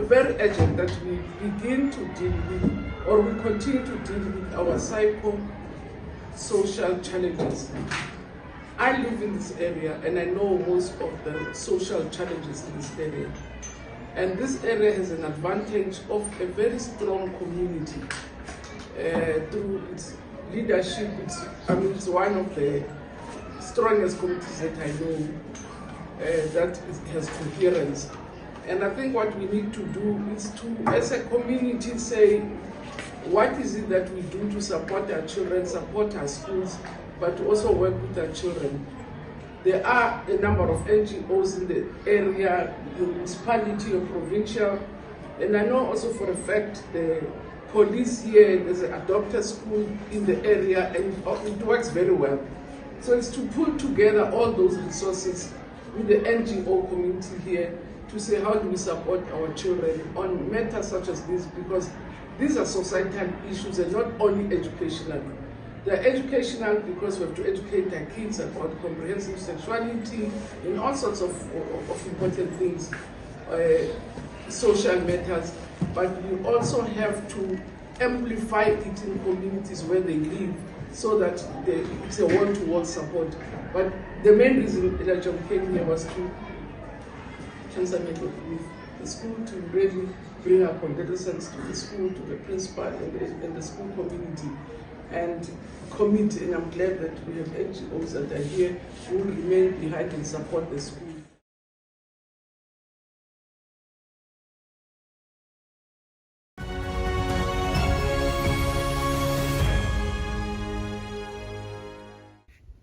Very urgent that we begin to deal with, or we continue to deal with our psycho-social challenges. I live in this area and I know most of the social challenges in this area. And this area has an advantage of a very strong community. Through its leadership, it's one of the strongest communities that I know that has coherence. And I think what we need to do is to, as a community, say, what is it that we do to support our children, support our schools, but to also work with our children. There are a number of NGOs in the area, the municipality or provincial, and I know also for a fact the police here, there's an adopted school in the area, and it works very well. So it's to pull together all those resources with the NGO community here to say how do we support our children on matters such as this, because these are societal issues and not only educational. They're educational because we have to educate our kids about comprehensive sexuality and all sorts of important things, social matters, but we also have to amplify it in communities where they live so that it's a wall-to-wall support. But the main reason Elijah came here was to with the school, to really bring our condolences to the school, to the principal and the school community, and commit, and I'm glad that we have NGOs that are here who will remain behind and support the school.